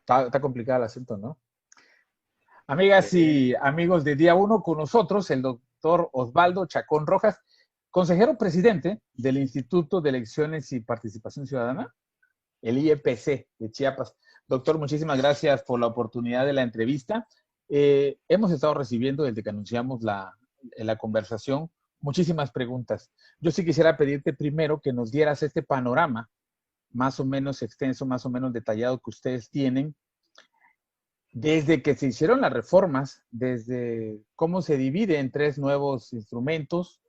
Está complicado el asunto, ¿no? Amigas y amigos de Día Uno, con nosotros el doctor Osvaldo Chacón Rojas, consejero presidente del Instituto de Elecciones y Participación Ciudadana, el IEPC de Chiapas. Doctor, muchísimas gracias por la oportunidad de la entrevista. Hemos estado recibiendo desde que anunciamos la conversación muchísimas preguntas. Yo sí quisiera pedirte primero que nos dieras este panorama más o menos extenso, más o menos detallado que ustedes tienen desde que se hicieron las reformas, desde cómo se divide en 3 nuevos instrumentos,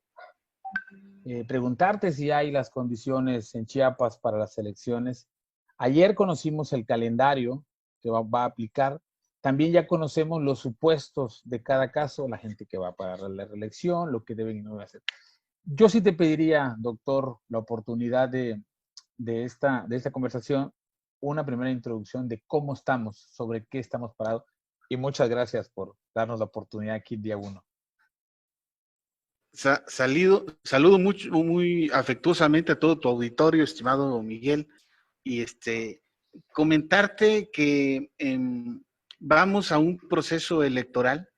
preguntarte si hay las condiciones en Chiapas para las elecciones. Ayer conocimos el calendario que va a aplicar. También ya conocemos los supuestos de cada caso, la gente que va para la reelección, lo que deben y no deben hacer. Yo sí te pediría, doctor, la oportunidad de esta conversación, una primera introducción de cómo estamos, sobre qué estamos parados. Y muchas gracias por darnos la oportunidad aquí en Día Uno. Saludo muy afectuosamente a todo tu auditorio, estimado Miguel, y comentarte que vamos a un proceso electoral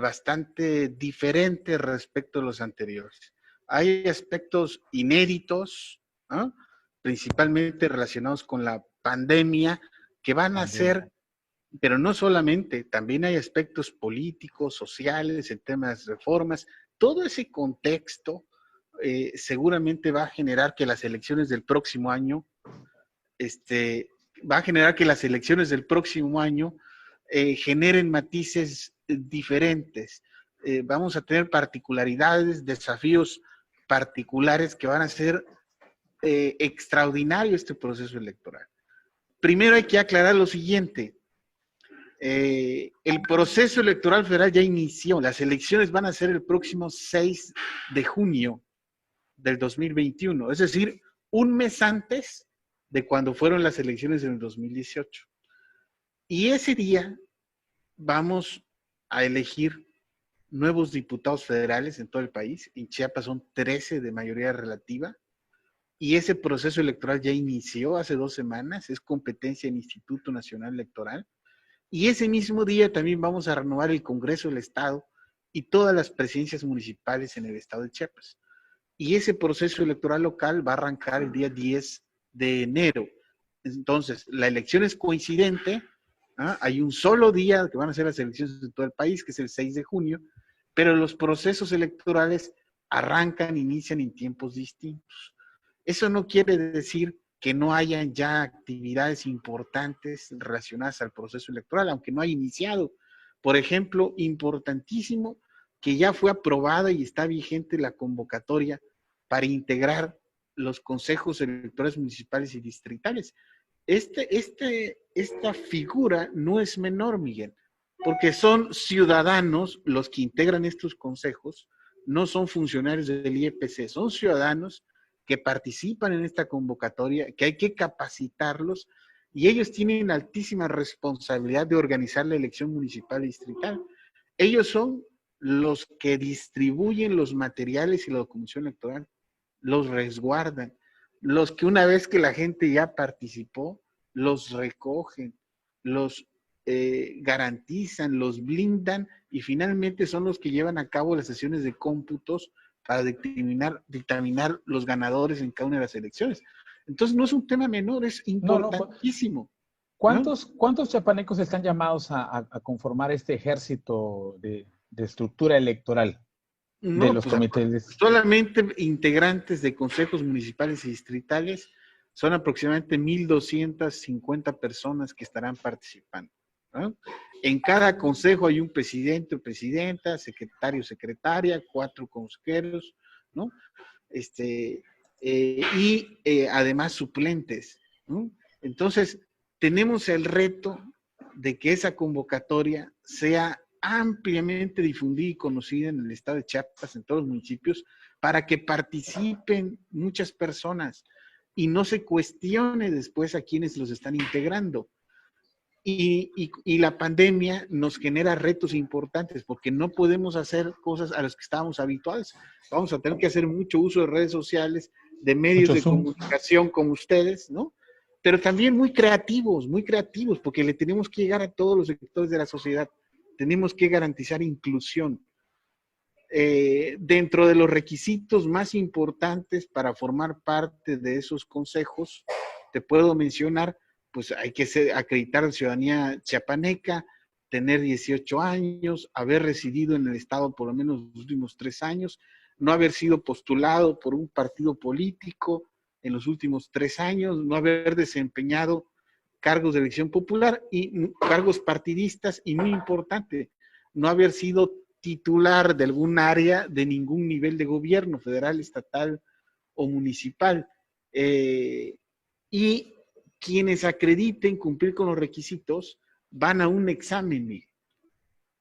bastante diferente respecto a los anteriores. Hay aspectos inéditos, ¿no?, principalmente relacionados con la pandemia, que van a ser, pero no solamente, también hay aspectos políticos, sociales, en temas de reformas. Todo ese contexto seguramente va a generar que las elecciones del próximo año, generen matices diferentes. Vamos a tener particularidades, desafíos particulares que van a ser extraordinario este proceso electoral. Primero hay que aclarar lo siguiente. El proceso electoral federal ya inició. Las elecciones van a ser el próximo 6 de junio del 2021, es decir, un mes antes de cuando fueron las elecciones en el 2018. Y ese día vamos a elegir nuevos diputados federales en todo el país. En Chiapas son 13 de mayoría relativa. Y ese proceso electoral ya inició hace 2 semanas, es competencia del Instituto Nacional Electoral. Y ese mismo día también vamos a renovar el Congreso del Estado y todas las presidencias municipales en el estado de Chiapas. Y ese proceso electoral local va a arrancar el día 10 de enero. Entonces, la elección es coincidente, ¿ah? Hay un solo día que van a ser las elecciones en todo el país, que es el 6 de junio, pero los procesos electorales inician en tiempos distintos. Eso no quiere decir que no hayan ya actividades importantes relacionadas al proceso electoral, aunque no haya iniciado. Por ejemplo, importantísimo, que ya fue aprobada y está vigente la convocatoria para integrar los consejos electorales municipales y distritales. Esta figura no es menor, Miguel, porque son ciudadanos los que integran estos consejos, no son funcionarios del IEPC, son ciudadanos que participan en esta convocatoria, que hay que capacitarlos, y ellos tienen altísima responsabilidad de organizar la elección municipal y distrital. Ellos son los que distribuyen los materiales y la documentación electoral, los resguardan, los que una vez que la gente ya participó, los recogen, los garantizan, los blindan, y finalmente son los que llevan a cabo las sesiones de cómputos para dictaminar los ganadores en cada una de las elecciones. Entonces no es un tema menor, es importantísimo. ¿Cuántos chiapanecos están llamados a conformar este ejército de estructura electoral de los comités? Solamente integrantes de consejos municipales y distritales son aproximadamente 1,250 personas que estarán participando, ¿no? En cada consejo hay un presidente o presidenta, secretario o secretaria, 4 consejeros, ¿no? Además suplentes, ¿no? Entonces, tenemos el reto de que esa convocatoria sea ampliamente difundida y conocida en el estado de Chiapas, en todos los municipios, para que participen muchas personas y no se cuestione después a quienes los están integrando. Y la pandemia nos genera retos importantes porque no podemos hacer cosas a las que estábamos habituados. Vamos a tener que hacer mucho uso de redes sociales, de medios de comunicación como ustedes, ¿no? pero también muy creativos, porque le tenemos que llegar a todos los sectores de la sociedad. Tenemos que garantizar inclusión. Dentro de los requisitos más importantes para formar parte de esos consejos, te puedo mencionar, pues hay que acreditar la ciudadanía chiapaneca, tener 18 años, haber residido en el estado por lo menos los últimos 3 años, no haber sido postulado por un partido político en los últimos 3 años, no haber desempeñado cargos de elección popular y cargos partidistas, y muy importante, no haber sido titular de algún área de ningún nivel de gobierno, federal, estatal o municipal. Y quienes acrediten cumplir con los requisitos van a un examen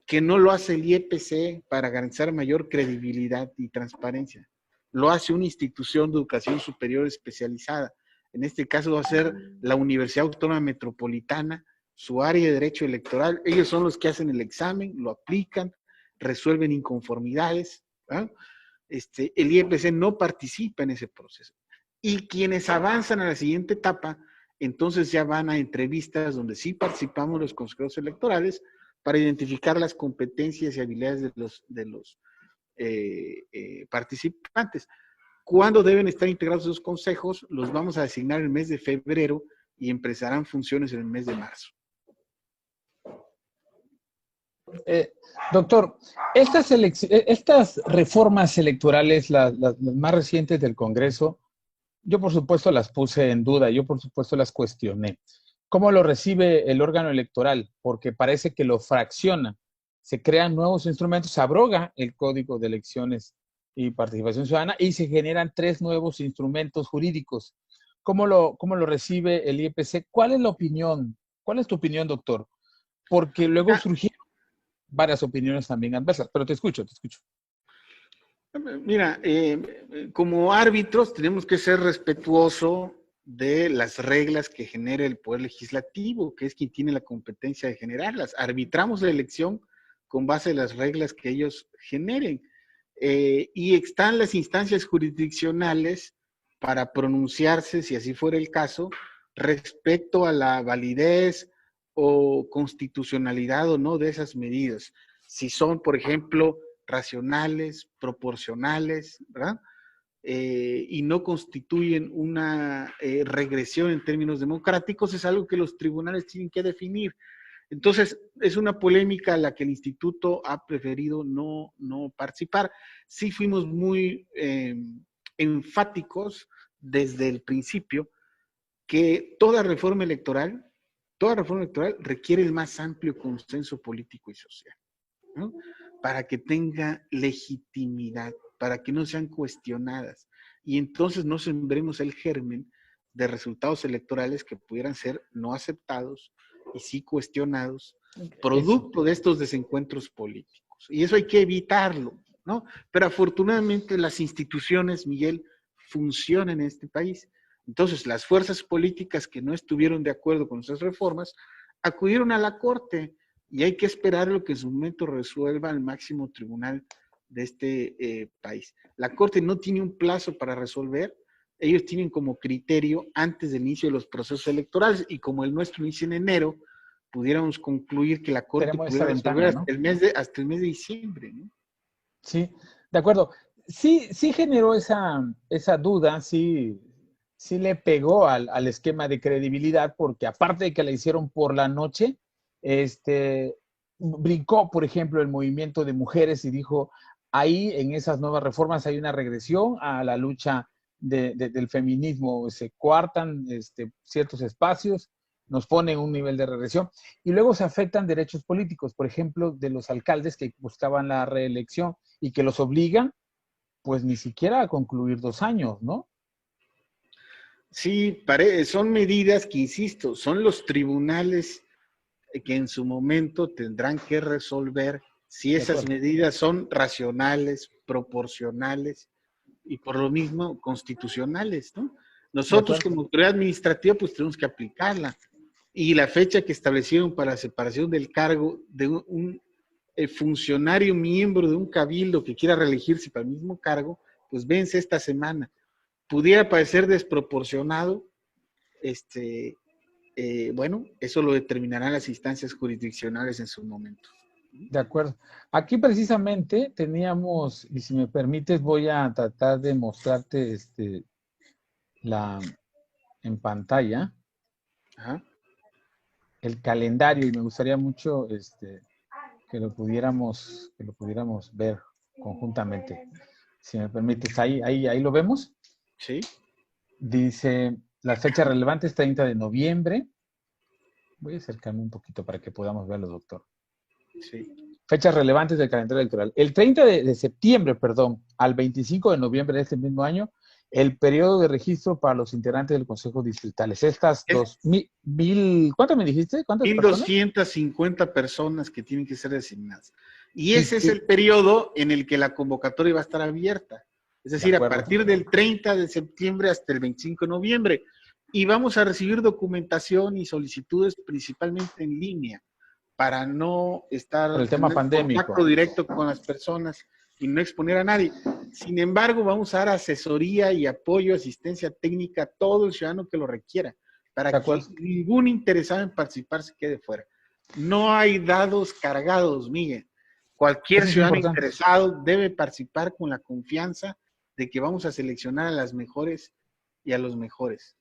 que no lo hace el IEPC para garantizar mayor credibilidad y transparencia. Lo hace una institución de educación superior especializada. En este caso va a ser la Universidad Autónoma Metropolitana, su área de derecho electoral. Ellos son los que hacen el examen, lo aplican, resuelven inconformidades. El IEPC no participa en ese proceso. Y quienes avanzan a la siguiente etapa, entonces ya van a entrevistas donde sí participamos los consejeros electorales para identificar las competencias y habilidades de los participantes. ¿Cuándo deben estar integrados esos consejos? Los vamos a designar en el mes de febrero y empezarán funciones en el mes de marzo. Doctor, estas reformas electorales, las más recientes del Congreso, yo por supuesto las puse en duda, yo por supuesto las cuestioné. ¿Cómo lo recibe el órgano electoral? Porque parece que lo fracciona. Se crean nuevos instrumentos, se abroga el Código de Elecciones y Participación Ciudadana y se generan 3 nuevos instrumentos jurídicos. ¿Cómo lo recibe el IEPC? ¿Cuál es la opinión? ¿Cuál es tu opinión, doctor? Porque luego surgieron varias opiniones también adversas, pero te escucho. Mira, como árbitros tenemos que ser respetuosos de las reglas que genera el Poder Legislativo, que es quien tiene la competencia de generarlas. Arbitramos la elección con base en las reglas que ellos generen. Y están las instancias jurisdiccionales para pronunciarse, si así fuera el caso, respecto a la validez o constitucionalidad o no de esas medidas. Si son, por ejemplo, racionales, proporcionales, ¿verdad? Y no constituyen una regresión en términos democráticos, es algo que los tribunales tienen que definir. Entonces, es una polémica a la que el instituto ha preferido no participar. Sí fuimos muy enfáticos desde el principio que toda reforma electoral requiere el más amplio consenso político y social, ¿no? Para que tenga legitimidad, para que no sean cuestionadas. Y entonces no sembremos el germen de resultados electorales que pudieran ser no aceptados y sí cuestionados, producto de estos desencuentros políticos. Y eso hay que evitarlo, ¿no? Pero afortunadamente las instituciones, Miguel, funcionan en este país. Entonces, las fuerzas políticas que no estuvieron de acuerdo con esas reformas acudieron a la Corte y hay que esperar lo que en su momento resuelva el máximo tribunal de este país. La Corte no tiene un plazo para resolver, ellos tienen como criterio antes del inicio de los procesos electorales y como el nuestro inicia en enero, pudiéramos concluir que la Corte pudiera resolver hasta el mes de diciembre, ¿no? Sí, de acuerdo. Sí generó esa duda, sí le pegó al esquema de credibilidad, porque aparte de que la hicieron por la noche, brincó, por ejemplo, el movimiento de mujeres y dijo, ahí en esas nuevas reformas hay una regresión a la lucha del feminismo, se coartan ciertos espacios, nos ponen un nivel de regresión y luego se afectan derechos políticos, por ejemplo, de los alcaldes que buscaban la reelección y que los obligan, pues ni siquiera a concluir 2 años, ¿no? Sí, son medidas que, insisto, son los tribunales que en su momento tendrán que resolver si esas medidas son racionales, proporcionales y por lo mismo constitucionales, ¿no? Nosotros como autoridad administrativa pues tenemos que aplicarla y la fecha que establecieron para la separación del cargo de un funcionario miembro de un cabildo que quiera reelegirse para el mismo cargo, pues vence esta semana. Pudiera parecer desproporcionado, bueno, eso lo determinarán las instancias jurisdiccionales en su momento. De acuerdo. Aquí precisamente teníamos, y si me permites, voy a tratar de mostrarte en pantalla Ajá. el calendario, y me gustaría mucho que lo pudiéramos ver conjuntamente. Si me permites, ahí lo vemos. Sí. Dice, las fechas relevantes, 30 de noviembre. Voy a acercarme un poquito para que podamos verlo, doctor. Sí. Fechas relevantes del calendario electoral. El 30 de septiembre, perdón, al 25 de noviembre de este mismo año, el periodo de registro para los integrantes del Consejo Distritales. Estas ¿cuántas me dijiste? ¿Cuántas personas? 1.250 personas que tienen que ser designadas. Y ese es el periodo en el que la convocatoria va a estar abierta. Es decir, a partir del 30 de septiembre hasta el 25 de noviembre. Y vamos a recibir documentación y solicitudes principalmente en línea, para no estar por el tema pandémico, contacto directo con las personas y no exponer a nadie. Sin embargo, vamos a dar asesoría y apoyo, asistencia técnica a todo el ciudadano que lo requiera, para que ningún interesado en participar se quede fuera. No hay dados cargados, Miguel. Cualquier ciudadano interesado debe participar con la confianza de que vamos a seleccionar a las mejores y a los mejores.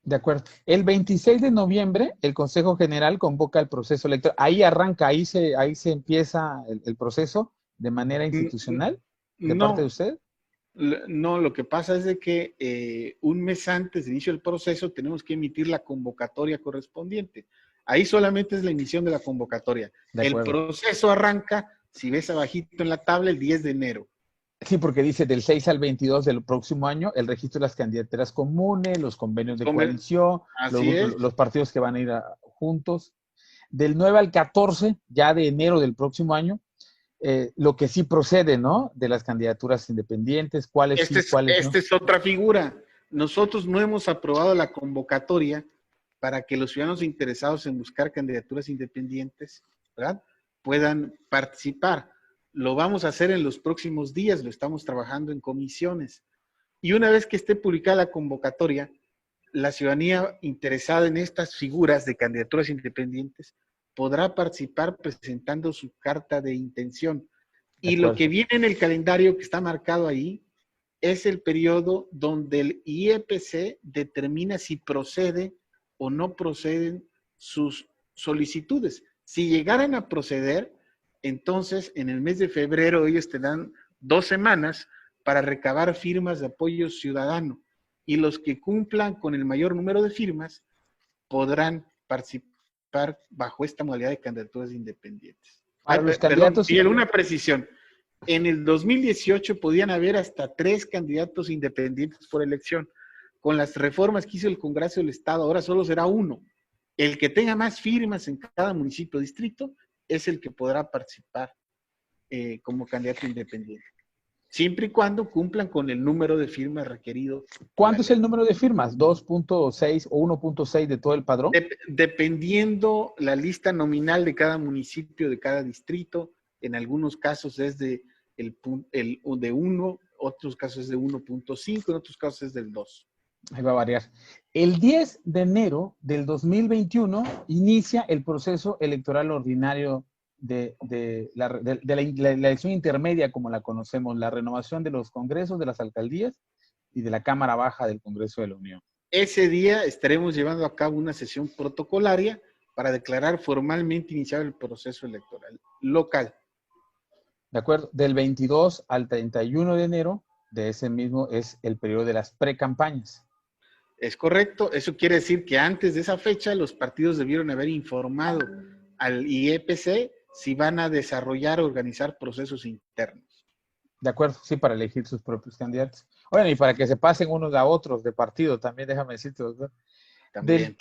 De acuerdo. El 26 de noviembre, el Consejo General convoca el proceso electoral. Ahí arranca, ahí se empieza el proceso de manera institucional de parte de usted. No, lo que pasa es de que un mes antes del inicio del proceso tenemos que emitir la convocatoria correspondiente. Ahí solamente es la emisión de la convocatoria. El proceso arranca, si ves abajito en la tabla, el 10 de enero. Sí, porque dice del 6 al 22 del próximo año, el registro de las candidaturas comunes, los convenios de coalición, los partidos que van a ir juntos. Del 9 al 14, ya de enero del próximo año, lo que sí procede, ¿no? De las candidaturas independientes, cuáles sí, cuáles no. Esta es otra figura. Nosotros no hemos aprobado la convocatoria para que los ciudadanos interesados en buscar candidaturas independientes, ¿verdad?, puedan participar. Lo vamos a hacer en los próximos días, lo estamos trabajando en comisiones. Y una vez que esté publicada la convocatoria, la ciudadanía interesada en estas figuras de candidaturas independientes podrá participar presentando su carta de intención. Y lo que viene en el calendario que está marcado ahí es el periodo donde el IEPC determina si procede o no proceden sus solicitudes. Si llegaran a proceder, entonces en el mes de febrero ellos te dan 2 semanas para recabar firmas de apoyo ciudadano, y los que cumplan con el mayor número de firmas podrán participar bajo esta modalidad de candidaturas independientes. Perdón, una precisión. En el 2018 podían haber hasta 3 candidatos independientes por elección. Con las reformas que hizo el Congreso del Estado, ahora solo será 1. El que tenga más firmas en cada municipio o distrito es el que podrá participar como candidato independiente, siempre y cuando cumplan con el número de firmas requerido. ¿Cuánto es el número de firmas? ¿2.6 o 1.6 de todo el padrón? Dependiendo la lista nominal de cada municipio, de cada distrito. En algunos casos es de 1, otros casos es de 1.5, en otros casos es del 2. Ahí va a variar. El 10 de enero del 2021 inicia el proceso electoral ordinario de la elección intermedia, como la conocemos, la renovación de los congresos, de las alcaldías y de la Cámara Baja del Congreso de la Unión. Ese día estaremos llevando a cabo una sesión protocolaria para declarar formalmente iniciado el proceso electoral local. De acuerdo, del 22 al 31 de enero de ese mismo es el periodo de las precampañas. Es correcto, eso quiere decir que antes de esa fecha los partidos debieron haber informado al IEPC si van a desarrollar o organizar procesos internos. De acuerdo, sí, para elegir sus propios candidatos. Bueno, y para que se pasen unos a otros de partido, también déjame decirte, doctor. También.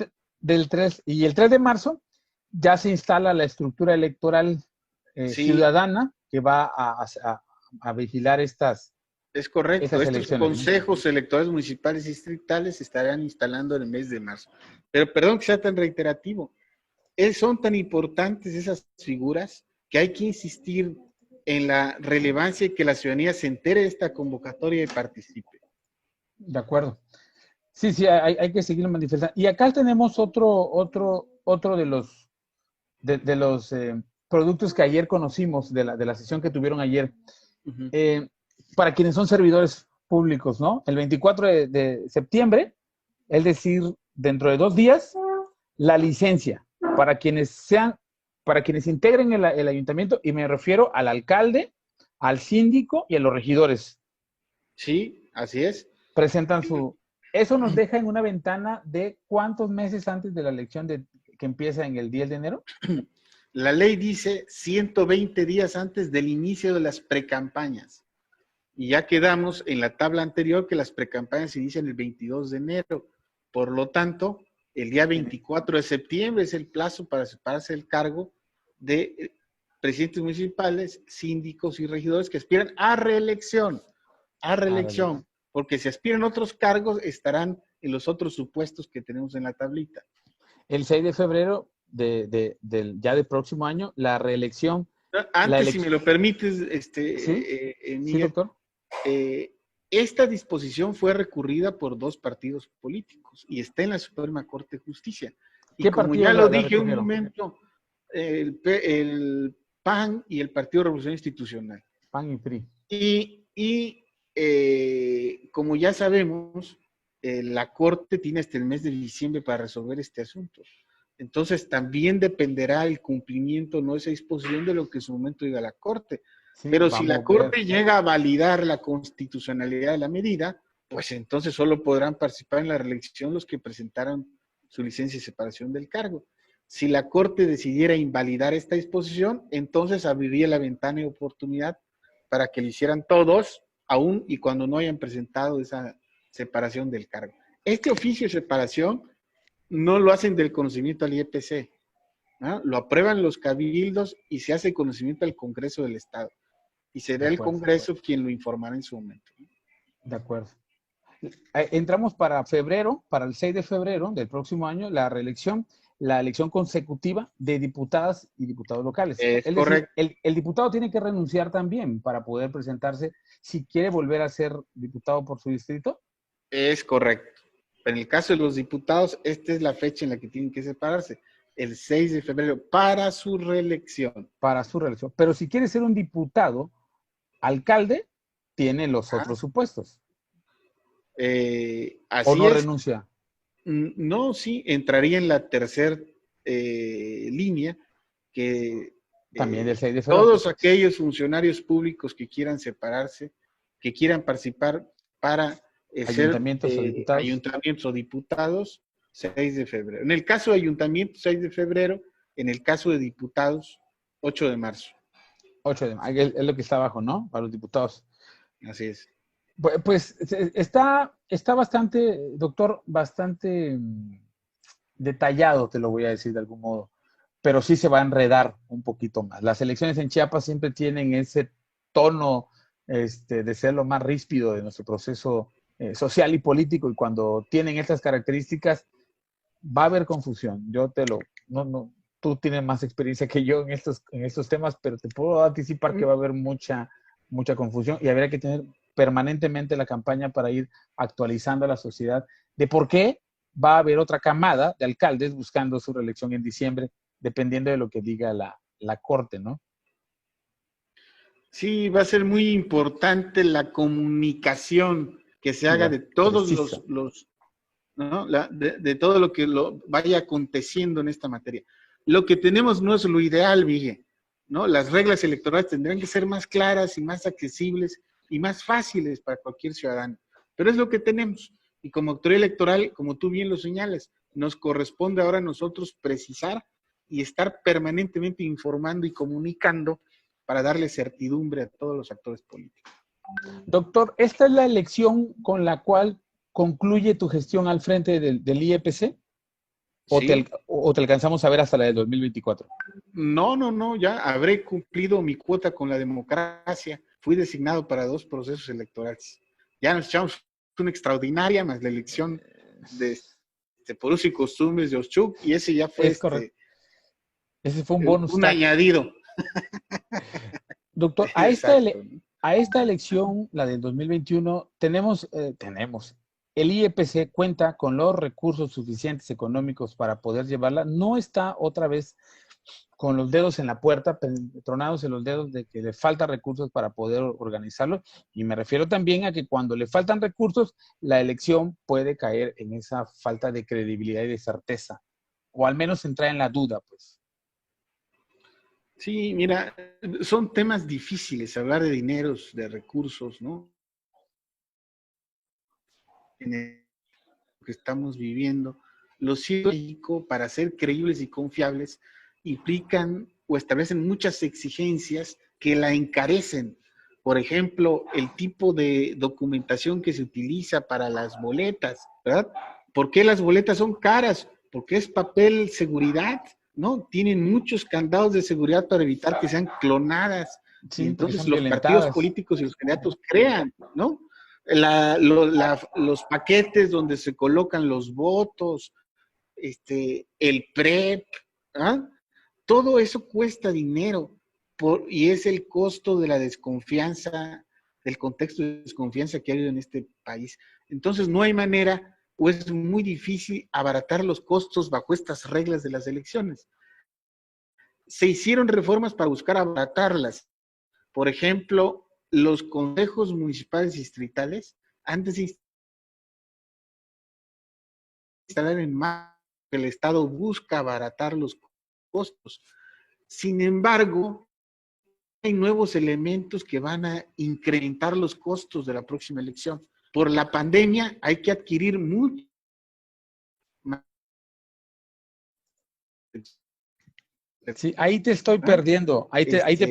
El 3 de marzo ya se instala la estructura electoral ciudadana que va a vigilar estas. Es correcto, estos consejos electorales municipales y distritales se estarán instalando en el mes de marzo. Pero perdón que sea tan reiterativo, son tan importantes esas figuras que hay que insistir en la relevancia y que la ciudadanía se entere de esta convocatoria y participe. De acuerdo. Sí, sí, hay que seguir manifestando. Y acá tenemos otro de los productos que ayer conocimos, de la sesión que tuvieron ayer. Ujú. Para quienes son servidores públicos, ¿no? El 24 de septiembre, es decir, dentro de 2 días, la licencia para quienes integren el ayuntamiento, y me refiero al alcalde, al síndico y a los regidores. Sí, así es. Presentan Eso nos deja en una ventana de ¿cuántos meses antes de la elección que empieza en el 10 de enero? La ley dice 120 días antes del inicio de las precampañas. Y ya quedamos en la tabla anterior que las precampañas inician el 22 de enero. Por lo tanto, el día 24 de septiembre es el plazo para separarse del cargo de presidentes municipales, síndicos y regidores que aspiran a reelección. Porque si aspiran a otros cargos, estarán en los otros supuestos que tenemos en la tablita. El 6 de febrero ya del próximo año, la reelección. Antes, si me lo permites, ¿Sí? Miguel, Sí, doctor. Esta disposición fue recurrida por 2 partidos políticos y está en la Suprema Corte de Justicia. Y ¿Qué como partidos ya lo la dije un recurrieron? momento, el PAN y el Partido Revolución Institucional. PAN y PRI. Como ya sabemos, la Corte tiene hasta el mes de diciembre para resolver este asunto. Entonces, también dependerá el cumplimiento, no esa disposición de lo que en su momento diga la Corte. Sí, Pero si la Corte llega a validar la constitucionalidad de la medida, pues entonces solo podrán participar en la reelección los que presentaron su licencia de separación del cargo. Si la Corte decidiera invalidar esta disposición, entonces abriría la ventana de oportunidad para que lo hicieran todos, aún y cuando no hayan presentado esa separación del cargo. Este oficio de separación no lo hacen del conocimiento al IEPC, ¿no? Lo aprueban los cabildos y se hace conocimiento al Congreso del Estado. Y será el Congreso quien lo informará en su momento. De acuerdo. Entramos para febrero, para el 6 de febrero del próximo año, la elección consecutiva de diputadas y diputados locales. Es Es correcto. decir, el diputado tiene que renunciar también para poder presentarse si quiere volver a ser diputado por su distrito. Es correcto. En el caso de los diputados, esta es la fecha en la que tienen que separarse, el 6 de febrero, para su reelección. Para su reelección. Pero si quiere ser un diputado, alcalde, tiene los otros supuestos. Así ¿O no es. renuncia? No, sí, entraría en la tercera línea que también del 6 de febrero. Todos aquellos funcionarios públicos que quieran separarse, que quieran participar para ayuntamientos ser o diputados. Ayuntamientos o diputados, 6 de febrero. En el caso de ayuntamientos, 6 de febrero. En el caso de diputados, 8 de marzo. 8 de marzo, es lo que está abajo, ¿no? Para los diputados. Así es. Pues está bastante, doctor, bastante detallado, te lo voy a decir de algún modo, pero sí se va a enredar un poquito más. Las elecciones en Chiapas siempre tienen ese tono de ser lo más ríspido de nuestro proceso social y político, y cuando tienen estas características va a haber confusión. Tú tienes más experiencia que yo en estos temas, pero te puedo anticipar que va a haber mucha confusión, y habría que tener permanentemente la campaña para ir actualizando a la sociedad de por qué va a haber otra camada de alcaldes buscando su reelección en diciembre, dependiendo de lo que diga la Corte, ¿no? Sí, va a ser muy importante la comunicación que se haga de todos ¿no? de todo lo que vaya aconteciendo en esta materia. Lo que tenemos no es lo ideal, Miguel, ¿no? Las reglas electorales tendrán que ser más claras y más accesibles y más fáciles para cualquier ciudadano. Pero es lo que tenemos. Y como autoridad electoral, como tú bien lo señalas, nos corresponde ahora a nosotros precisar y estar permanentemente informando y comunicando para darle certidumbre a todos los actores políticos. Doctor, ¿esta es la elección con la cual concluye tu gestión al frente del IEPC? ¿O, ¿Sí? ¿O te alcanzamos a ver hasta la de 2024? No, ya habré cumplido mi cuota con la democracia. Fui designado para 2 procesos electorales. Ya nos echamos una extraordinaria, más la elección de por uso y costumbres de Oshchuk, y ese ya fue ese fue un bonus un añadido. Doctor, a esta elección, la del 2021, tenemos el IEPC cuenta con los recursos suficientes económicos para poder llevarla, no está otra vez con los dedos en la puerta, tronados en los dedos de que le faltan recursos para poder organizarlo. Y me refiero también a que cuando le faltan recursos, la elección puede caer en esa falta de credibilidad y de certeza, o al menos entrar en la duda, pues. Sí, mira, son temas difíciles, hablar de dineros, de recursos, ¿no? En el que estamos viviendo. Los ciertos, para ser creíbles y confiables, implican o establecen muchas exigencias que la encarecen. Por ejemplo, el tipo de documentación que se utiliza para las boletas, ¿verdad? ¿Por qué las boletas son caras? Porque es papel seguridad, ¿no? Tienen muchos candados de seguridad para evitar que sean clonadas. Y Sí, porque entonces son los partidos violentadas. políticos y los candidatos crean, ¿no? Los paquetes donde se colocan los votos, el PREP, ¿ah? Todo eso cuesta dinero y es el costo de la desconfianza, del contexto de desconfianza que ha habido en este país. Entonces no hay manera o es muy difícil abaratar los costos bajo estas reglas de las elecciones. Se hicieron reformas para buscar abaratarlas. Por ejemplo, los consejos municipales distritales, antes de instalar en marcha, el Estado busca abaratar los costos. Sin embargo, hay nuevos elementos que van a incrementar los costos de la próxima elección. Por la pandemia hay que adquirir mucho más. Sí, ahí te estoy perdiendo, te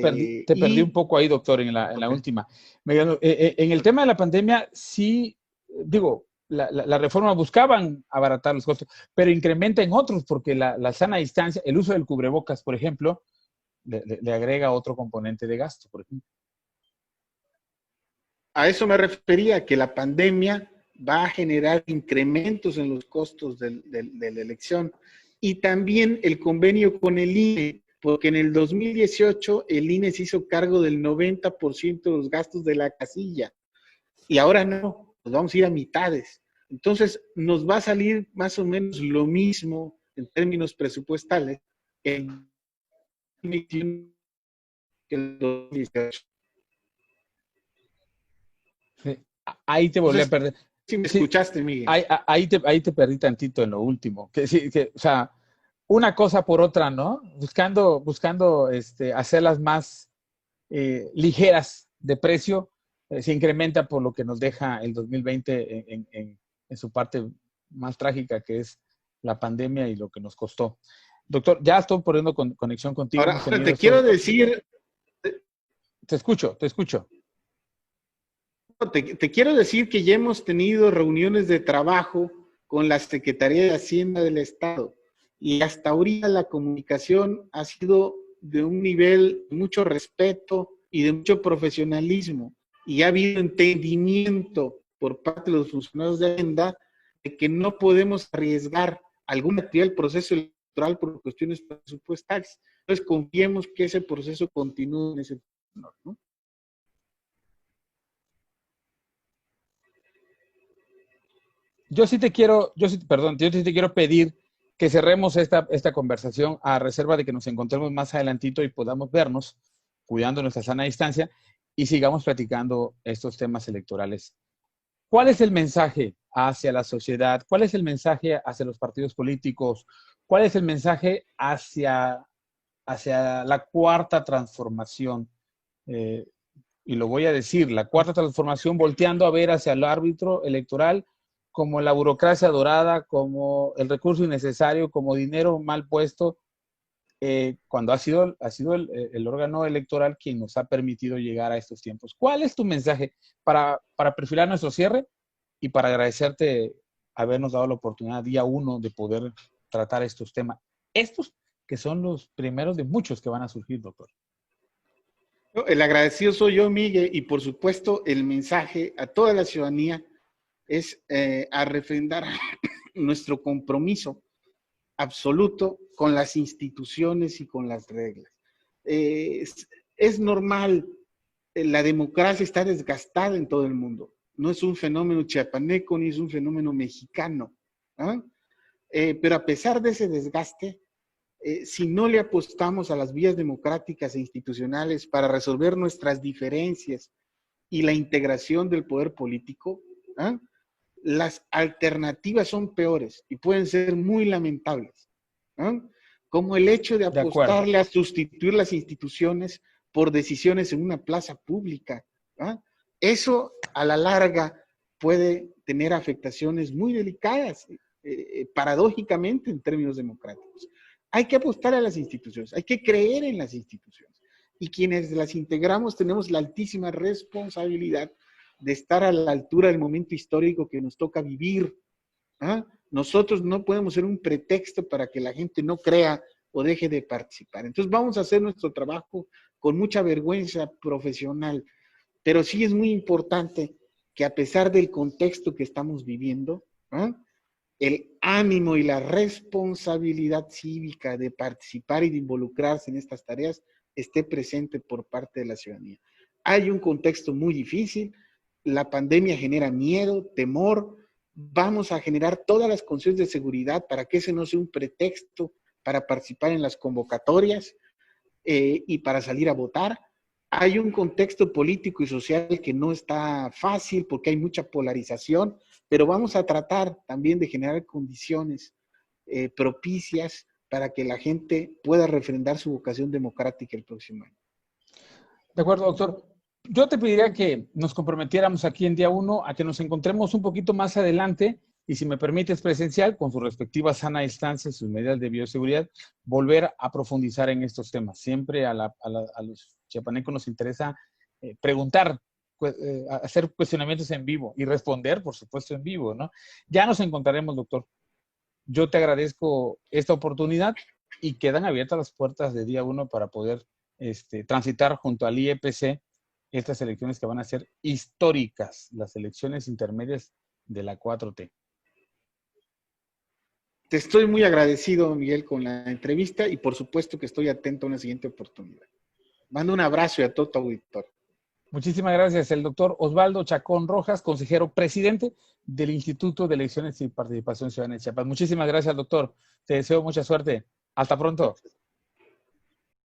perdí un Y poco ahí, doctor, en la okay. última. En el tema de la pandemia, sí, digo, la reforma buscaban abaratar los costos, pero incrementa en otros, porque la sana distancia, el uso del cubrebocas, por ejemplo, le agrega otro componente de gasto, por ejemplo. A eso me refería, que la pandemia va a generar incrementos en los costos de la elección. Y también el convenio con el INE, porque en el 2018 el INE se hizo cargo del 90% de los gastos de la casilla. Y ahora no, nos vamos a ir a mitades. Entonces, nos va a salir más o menos lo mismo en términos presupuestales que el 2018. Sí. Ahí te volví a Entonces, perder. si me Sí, escuchaste, Miguel. ahí te perdí tantito en lo último. Que sí, o sea, una cosa por otra, ¿no? Buscando hacerlas más ligeras de precio, se incrementa por lo que nos deja el 2020 en su parte más trágica, que es la pandemia y lo que nos costó. Doctor, ya estoy poniendo conexión contigo, Ahora hemos tenido te quiero estos... decir, Te escucho, te escucho. te quiero decir que ya hemos tenido reuniones de trabajo con la Secretaría de Hacienda del Estado y hasta ahorita la comunicación ha sido de un nivel de mucho respeto y de mucho profesionalismo y ha habido entendimiento por parte de los funcionarios de Hacienda de que no podemos arriesgar alguna actividad del proceso electoral por cuestiones presupuestarias. Entonces confiemos que ese proceso continúe en ese tenor, ¿no? Yo sí te quiero pedir que cerremos esta conversación a reserva de que nos encontremos más adelantito y podamos vernos, cuidando nuestra sana distancia, y sigamos platicando estos temas electorales. ¿Cuál es el mensaje hacia la sociedad? ¿Cuál es el mensaje hacia los partidos políticos? ¿Cuál es el mensaje hacia la cuarta transformación? Eh, y lo voy a decir, la cuarta transformación volteando a ver hacia el árbitro electoral como la burocracia dorada, como el recurso innecesario, como dinero mal puesto, cuando ha sido el órgano electoral quien nos ha permitido llegar a estos tiempos. ¿Cuál es tu mensaje para perfilar nuestro cierre y para agradecerte habernos dado la oportunidad día uno de poder tratar estos temas? Estos que son los primeros de muchos que van a surgir, doctor. El agradecido soy yo, Miguel, y por supuesto el mensaje a toda la ciudadanía es a refrendar nuestro compromiso absoluto con las instituciones y con las reglas. Es normal, la democracia está desgastada en todo el mundo. no es un fenómeno chiapaneco ni es un fenómeno mexicano. ¿Ah? Pero a pesar de ese desgaste, si no le apostamos a las vías democráticas e institucionales para resolver nuestras diferencias y la integración del poder político, ¿ah? Las alternativas son peores y pueden ser muy lamentables, ¿no? Como el hecho de De acuerdo. apostarle a sustituir las instituciones por decisiones en una plaza pública, ¿no? Eso a la larga puede tener afectaciones muy delicadas, paradójicamente en términos democráticos. Hay que apostar a las instituciones, hay que creer en las instituciones. Y quienes las integramos tenemos la altísima responsabilidad de estar a la altura del momento histórico que nos toca vivir. ¿Ah? Nosotros no podemos ser un pretexto para que la gente no crea o deje de participar. Entonces vamos a hacer nuestro trabajo con mucha vergüenza profesional, pero sí es muy importante que a pesar del contexto que estamos viviendo, ¿ah? El ánimo y la responsabilidad cívica de participar y de involucrarse en estas tareas esté presente por parte de la ciudadanía. Hay un contexto muy difícil, la pandemia genera miedo, temor, vamos a generar todas las condiciones de seguridad para que ese no sea un pretexto para participar en las convocatorias y para salir a votar. Hay un contexto político y social que no está fácil porque hay mucha polarización, pero vamos a tratar también de generar condiciones propicias para que la gente pueda refrendar su vocación democrática el próximo año. De acuerdo, doctor. Yo te pediría que nos comprometiéramos aquí en día 1 a que nos encontremos un poquito más adelante y, si me permites, presencial, con su respectiva sana distancia y sus medidas de bioseguridad, volver a profundizar en estos temas. Siempre a los chiapanecos nos interesa preguntar, hacer cuestionamientos en vivo y responder, por supuesto, en vivo, ¿no? Ya nos encontraremos, doctor. Yo te agradezco esta oportunidad y quedan abiertas las puertas de día 1 para poder transitar junto al IEPC estas elecciones que van a ser históricas, las elecciones intermedias de la 4T. Te estoy muy agradecido, Miguel, con la entrevista y por supuesto que estoy atento a una siguiente oportunidad. Mando un abrazo y a todo tu auditorio. Muchísimas gracias. El doctor Osvaldo Chacón Rojas, consejero presidente del Instituto de Elecciones y Participación Ciudadana de Chiapas. Muchísimas gracias, doctor. Te deseo mucha suerte. Hasta pronto.